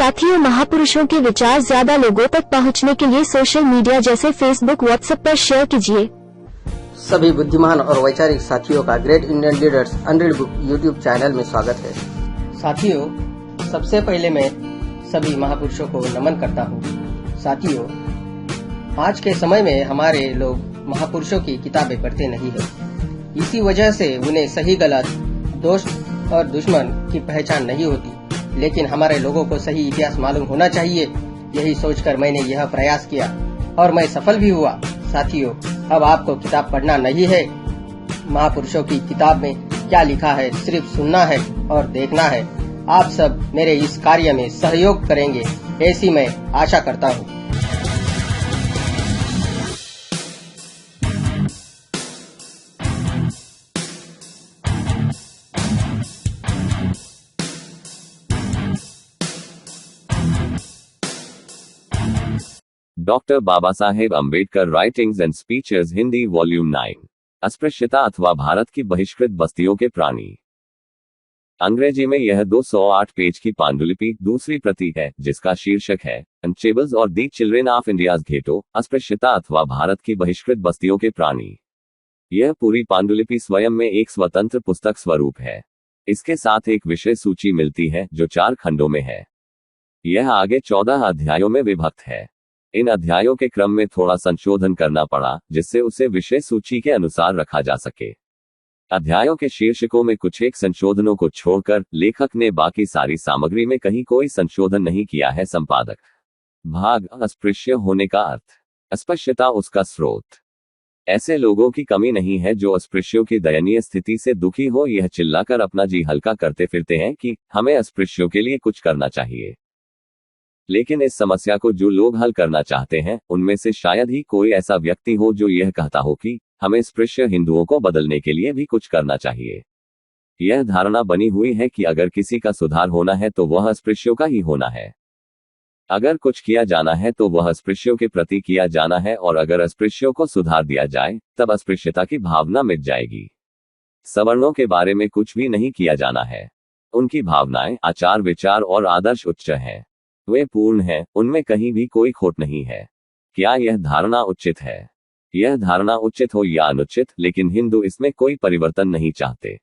साथियों, महापुरुषों के विचार ज्यादा लोगों तक पहुंचने के लिए सोशल मीडिया जैसे फेसबुक, व्हाट्सएप पर शेयर कीजिए। सभी बुद्धिमान और वैचारिक साथियों का great Indian leaders unread book YouTube channel में स्वागत है। साथियों, सबसे पहले मैं सभी महापुरुषों को नमन करता हूँ। साथियों, आज के समय में हमारे लोग महापुरुषों की किताबें पढ़ते नहीं है। इसी वजह से उन्हें सही गलत, दोस्त और दुश्मन की पहचान नहीं होती। लेकिन हमारे लोगों को सही इतिहास मालूम होना चाहिए। यही सोचकर मैंने यह प्रयास किया और मैं सफल भी हुआ। साथियों, अब आपको किताब पढ़ना नहीं है, महापुरुषों की किताब में क्या लिखा है सिर्फ सुनना है और देखना है। आप सब मेरे इस कार्य में सहयोग करेंगे, ऐसी मैं आशा करता हूँ। Doctor Baba Saheb Ambedkar writings and speeches Hindi volume 9। अस्पृश्यता अथवा भारत की बहिष्कृत बस्तियों के प्राणी। अंग्रेजी में यह 208 पेज की पांडुलिपि दूसरी प्रति है, जिसका शीर्षक है अनचेबल्स और the children of India's ghetto, अस्पृश्यता अथवा भारत की बहिष्कृत बस्तियों के प्राणी। यह पूरी पांडुलिपि स्वयं में एक स्वतंत्र पुस्तक स्वरूप है। इसके साथ एक विषय सूची मिलती है जो 4 खंडों में है। यह आगे 14 अध्यायों में विभक्त है। इन अध्यायों के क्रम में थोड़ा संशोधन करना पड़ा, जिससे उसे विषय सूची के अनुसार रखा जा सके। अध्यायों के शीर्षकों में कुछ एक संशोधनों को छोड़कर लेखक ने बाकी सारी सामग्री में कहीं कोई संशोधन नहीं किया है। संपादक भाग अस्पृश्य होने का अर्थ, अस्पृश्यता उसका स्रोत। ऐसे लोगों की कमी नहीं है जो अस्पृश्यों की दयनीय स्थिति से दुखी हो यह चिल्लाकर अपना जी हल्का करते फिरते हैं कि हमें अस्पृश्यों के लिए कुछ करना चाहिए। लेकिन इस समस्या को जो लोग हल करना चाहते हैं, उनमें से शायद ही कोई ऐसा व्यक्ति हो जो यह कहता हो कि हमें अस्पृश्य हिंदुओं को बदलने के लिए भी कुछ करना चाहिए। यह धारणा बनी हुई है कि अगर किसी का सुधार होना है तो वह अस्पृश्यों का ही होना है। अगर कुछ किया जाना है तो वह अस्पृश्यों के प्रति किया जाना है, और अगर अस्पृश्यों को सुधार दिया जाए तब अस्पृश्यता की भावना मिट जाएगी। सवर्णों के बारे में कुछ भी नहीं किया जाना है। उनकी भावनाएं, आचार विचार और आदर्श उच्च हैं। वे पूर्ण हैं, उनमें कहीं भी कोई खोट नहीं है। क्या यह धारणा उचित है? यह धारणा उचित हो या अनुचित, लेकिन हिंदू इसमें कोई परिवर्तन नहीं चाहते।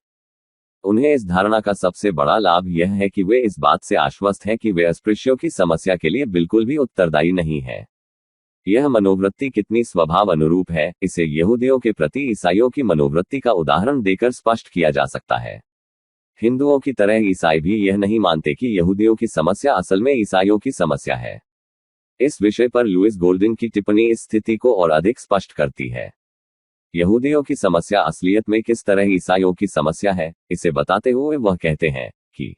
उन्हें इस धारणा का सबसे बड़ा लाभ यह है कि वे इस बात से आश्वस्त हैं कि वे अस्पृश्यों की समस्या के लिए बिल्कुल भी उत्तरदायी नहीं है। यह मनोवृत्ति कितनी स्वभाव अनुरूप है, इसे यहूदियों के प्रति ईसाइयों की मनोवृत्ति का उदाहरण देकर स्पष्ट किया जा सकता है। हिंदुओं की तरह ईसाई भी यह नहीं मानते कि यहूदियों की समस्या असल में ईसाइयों की समस्या है। इस विषय पर लुइस गोल्डिन की टिप्पणी इस स्थिति को और अधिक स्पष्ट करती है। यहूदियों की समस्या असलियत में किस तरह ईसाइयों की समस्या है, इसे बताते हुए वह कहते हैं कि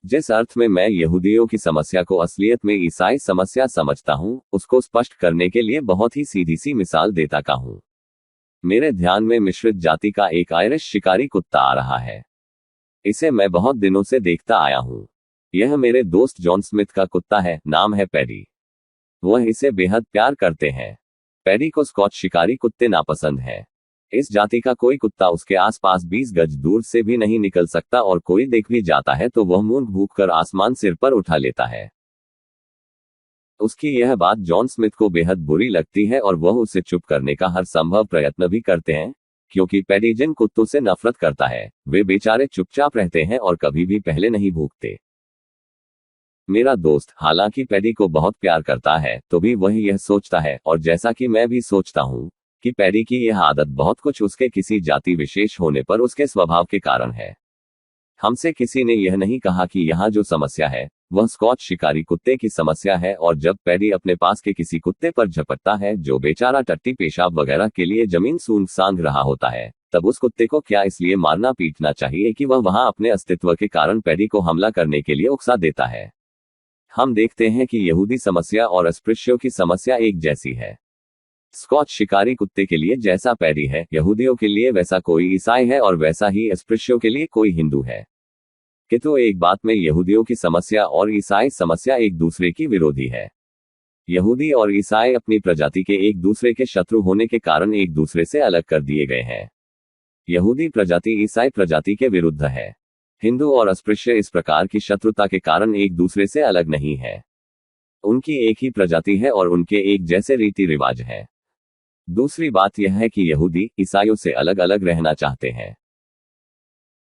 जिस अर्थ में मैं यहूदियों की समस्या को असलियत में ईसाई समस्या समझता हूं, उसको स्पष्ट करने के लिए बहुत ही सीधी सी मिसाल देता का हूं। मेरे ध्यान में मिश्रित जाति का एक आयरिश शिकारी कुत्ता आ रहा है। इसे मैं बहुत दिनों से देखता आया हूं। यह मेरे दोस्त जॉन स्मिथ का कुत्ता है, नाम है पैडी। वह इसे बेहद प्यार करते हैं। पैडी को स्कॉच शिकारी कुत्ते नापसंद है। इस जाति का कोई कुत्ता उसके आसपास 20 गज दूर से भी नहीं निकल सकता, और कोई देख भी जाता है तो वह मुंह भूखकर आसमान सिर पर उठा लेता है। उसकी यह बात जॉन स्मिथ को बेहद बुरी लगती है और वह उसे चुप करने का हर संभव प्रयत्न भी करते हैं, क्योंकि पैडी जिन कुत्तों से नफरत करता है वे बेचारे चुपचाप रहते हैं और कभी भी पहले नहीं भूखते। मेरा दोस्त हालांकि पैडी को बहुत प्यार करता है, तो भी वह यह सोचता है, और जैसा कि मैं भी सोचता हूं, कि पैडी की यह आदत बहुत कुछ उसके किसी जाति विशेष होने पर उसके स्वभाव के कारण है। हमसे किसी ने यह नहीं कहा कि यहाँ जो समस्या है वह स्कॉच शिकारी कुत्ते की समस्या है, और जब पैडी अपने पास के किसी कुत्ते पर झपटता है जो बेचारा टट्टी पेशाब वगैरह के लिए जमीन सूंघ रहा होता है, तब उस कुत्ते को क्या इसलिए मारना पीटना चाहिए कि वह वहां अपने अस्तित्व के कारण पैडी को हमला करने के लिए उकसा देता है। हम देखते हैं कि यहूदी समस्या और अस्पृश्यों की समस्या एक जैसी है। स्कॉच शिकारी कुत्ते के लिए जैसा पैडी है, यहूदियों के लिए वैसा कोई ईसाई है, और वैसा ही अस्पृश्यों के लिए कोई हिंदू है। किंतु एक बात में यहूदियों की समस्या और ईसाई समस्या एक दूसरे की विरोधी है। यहूदी और ईसाई अपनी प्रजाति के एक दूसरे के शत्रु होने के कारण एक दूसरे से अलग कर दिए गए हैं। यहूदी प्रजाति ईसाई प्रजाति के विरुद्ध है। हिंदू और अस्पृश्य इस प्रकार की शत्रुता के कारण एक दूसरे से अलग नहीं है। उनकी एक ही प्रजाति है और उनके एक जैसे रीति रिवाज है। दूसरी बात यह है कि यहूदी ईसाइयों से अलग अलग रहना चाहते हैं।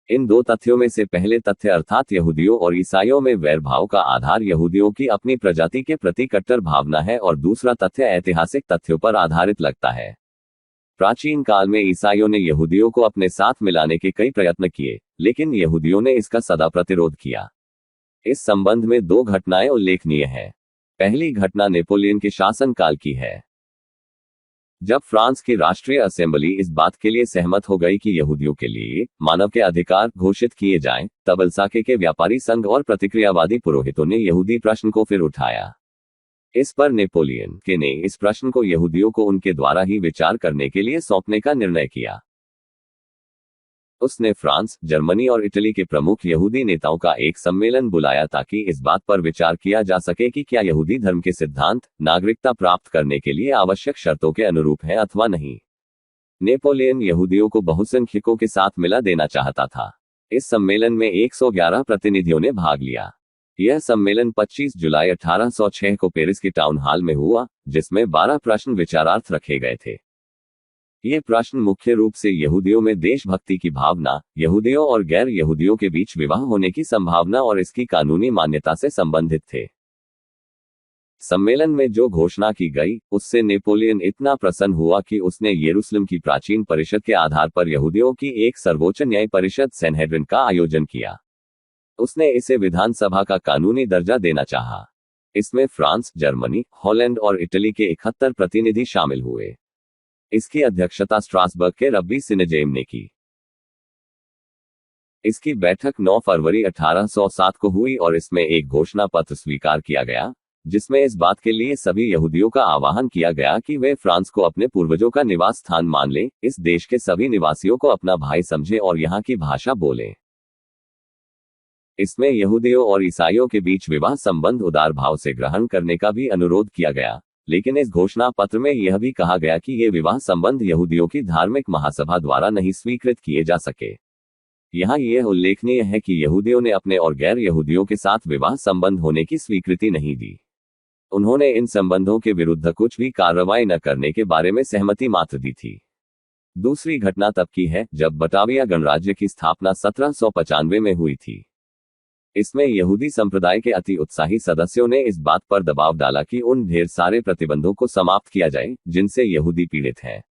इन दो तथ्यों में से पहले तथ्य अर्थात यहूदियों और ईसाइयों में वैर भाव का आधार यहूदियों की अपनी प्रजाति के प्रति कट्टर भावना है और दूसरा तथ्य ऐतिहासिक तथ्यों पर आधारित लगता है। प्राचीन काल में ईसाइयों ने यहूदियों को अपने साथ मिलाने के कई प्रयत्न किए, लेकिन यहूदियों ने इसका सदा प्रतिरोध किया। इस संबंध में दो घटनाएं उल्लेखनीय हैं। पहली घटना नेपोलियन के शासनकाल की है। जब फ्रांस की राष्ट्रीय असेंबली इस बात के लिए सहमत हो गई कि यहूदियों के लिए मानव के अधिकार घोषित किए जाएं, तब अल्साके के व्यापारी संघ और प्रतिक्रियावादी पुरोहितों ने यहूदी प्रश्न को फिर उठाया। इस पर नेपोलियन के ने इस प्रश्न को यहूदियों को उनके द्वारा ही विचार करने के लिए सौंपने का निर्णय किया। उसने फ्रांस, जर्मनी और इटली के प्रमुख यहूदी नेताओं का एक सम्मेलन बुलाया ताकि इस बात पर विचार किया जा सके कि क्या यहूदी धर्म के सिद्धांत नागरिकता प्राप्त करने के लिए आवश्यक शर्तों के अनुरूप हैं अथवा नहीं। नेपोलियन यहूदियों को बहुसंख्यकों के साथ मिला देना चाहता था। इस सम्मेलन में 111 प्रतिनिधियों ने भाग लिया। यह सम्मेलन 25 जुलाई 1806 को पेरिस के टाउन हॉल में हुआ, जिसमें 12 प्रश्न विचारार्थ रखे गए थे। ये प्रश्न मुख्य रूप से यहूदियों में देशभक्ति की भावना, यहूदियों और गैर यहूदियों के बीच विवाह होने की संभावना और इसकी कानूनी मान्यता से संबंधित थे। सम्मेलन में जो घोषणा की गई, उससे नेपोलियन इतना प्रसन्न हुआ कि उसने यरूशलेम की प्राचीन परिषद के आधार पर यहूदियों की एक सर्वोच्च न्याय परिषद सैनहेड्रिन का आयोजन किया। उसने इसे विधानसभा का कानूनी दर्जा देना चाहा। इसमें फ्रांस, जर्मनी, हॉलैंड और इटली के 71 प्रतिनिधि शामिल हुए। इसकी अध्यक्षता स्ट्रासबर्ग के रब्बी सिनेजेम ने की। इसकी बैठक 9 फरवरी 1807 को हुई और इसमें एक घोषणा पत्र स्वीकार किया गया, जिसमें इस बात के लिए सभी यहूदियों का आह्वान किया गया कि वे फ्रांस को अपने पूर्वजों का निवास स्थान मान लें, इस देश के सभी निवासियों को अपना भाई समझें और यहाँ की भाषा बोलें। इसमें यहूदियों और ईसाइयों के बीच विवाह संबंध उदार भाव से ग्रहण करने का भी अनुरोध किया गया, लेकिन इस घोषणा पत्र में यह भी कहा गया कि ये विवाह संबंध यहूदियों की धार्मिक महासभा द्वारा नहीं स्वीकृत किए जा सके। यहाँ यह उल्लेखनीय है कि यहूदियों ने अपने और गैर यहूदियों के साथ विवाह संबंध होने की स्वीकृति नहीं दी। उन्होंने इन संबंधों के विरुद्ध कुछ भी कार्रवाई न करने के बारे में सहमति मात्र दी थी। दूसरी घटना तब की है जब बटाविया गणराज्य की स्थापना 1795 में हुई थी। इसमें यहूदी संप्रदाय के अति उत्साही सदस्यों ने इस बात पर दबाव डाला कि उन ढेर सारे प्रतिबंधों को समाप्त किया जाए जिनसे यहूदी पीड़ित हैं।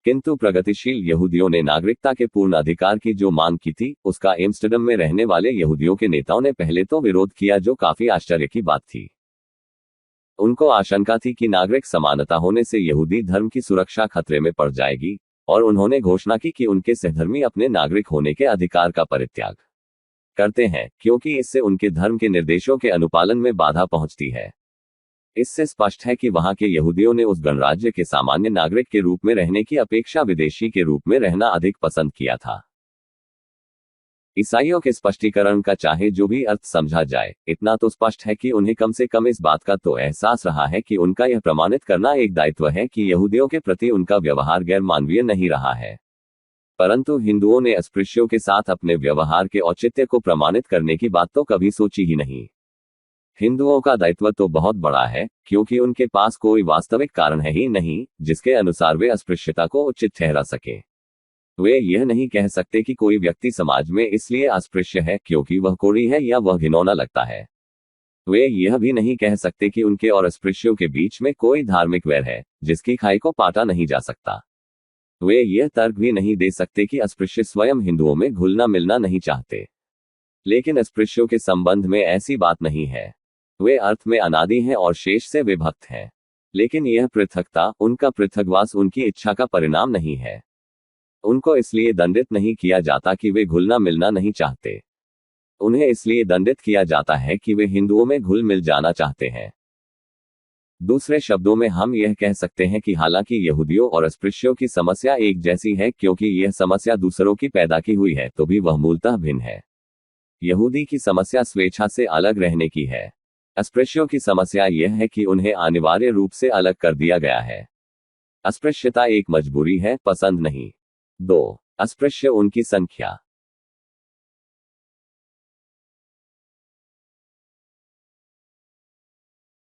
किंतु प्रगतिशील यहूदियों ने नागरिकता के पूर्ण अधिकार की जो मांग की थी, उसका एम्स्टर्डम में रहने वाले यहूदियों के नेताओं ने पहले तो विरोध किया, जो काफी आश्चर्य की बात थी। उनको आशंका थी कि नागरिक समानता होने से यहूदी धर्म की सुरक्षा खतरे में पड़ जाएगी, और उन्होंने घोषणा की कि उनके सहधर्मी अपने नागरिक होने के अधिकार का परित्याग करते हैं, क्योंकि इससे उनके धर्म के निर्देशों के अनुपालन में बाधा पहुंचती है। इससे स्पष्ट है कि वहां के यहूदियों ने उस गणराज्य के सामान्य नागरिक के रूप में रहने की अपेक्षा विदेशी के रूप में रहना अधिक पसंद किया था। ईसाइयों के स्पष्टीकरण का चाहे जो भी अर्थ समझा जाए, इतना तो स्पष्ट है कि उन्हें कम से कम इस बात का तो एहसास रहा है कि उनका यह प्रमाणित करना एक दायित्व है कि यहूदियों के प्रति उनका व्यवहार गैर मानवीय नहीं रहा है। परंतु हिंदुओं ने अस्पृश्यों के साथ अपने व्यवहार के औचित्य को प्रमाणित करने की बात तो कभी सोची ही नहीं। हिंदुओं का दायित्व तो बहुत बड़ा है, क्योंकि उनके पास कोई वास्तविक कारण है ही नहीं जिसके अनुसार वे अस्पृश्यता को उचित ठहरा सके। वे यह नहीं कह सकते कि कोई व्यक्ति समाज में इसलिए अस्पृश्य है क्योंकि वह कोढ़ी है या वह घिनौना लगता है। वे यह भी नहीं कह सकते कि उनके और अस्पृश्यों के बीच में कोई धार्मिक वैर है जिसकी खाई को पाटा नहीं जा सकता। वे यह तर्क भी नहीं दे सकते कि अस्पृश्य स्वयं हिंदुओं में घुलना मिलना नहीं चाहते। लेकिन अस्पृश्यों के संबंध में ऐसी बात नहीं है। वे अर्थ में अनादि हैं और शेष से विभक्त हैं। लेकिन यह पृथकता, उनका पृथकवास उनकी इच्छा का परिणाम नहीं है। उनको इसलिए दंडित नहीं किया जाता कि वे घुलना मिलना नहीं चाहते। उन्हें इसलिए दंडित किया जाता है कि वे हिंदुओं में घुल मिल जाना चाहते हैं। दूसरे शब्दों में हम यह कह सकते हैं कि हालांकि यहूदियों और अस्पृश्यों की समस्या एक जैसी है क्योंकि यह समस्या दूसरों की पैदा की हुई है, तो भी वह मूलतः भिन्न है। यहूदी की समस्या स्वेच्छा से अलग रहने की है। अस्पृश्यों की समस्या यह है कि उन्हें अनिवार्य रूप से अलग कर दिया गया है। अस्पृश्यता एक मजबूरी है, पसंद नहीं। 2. अस्पृश्य उनकी संख्या।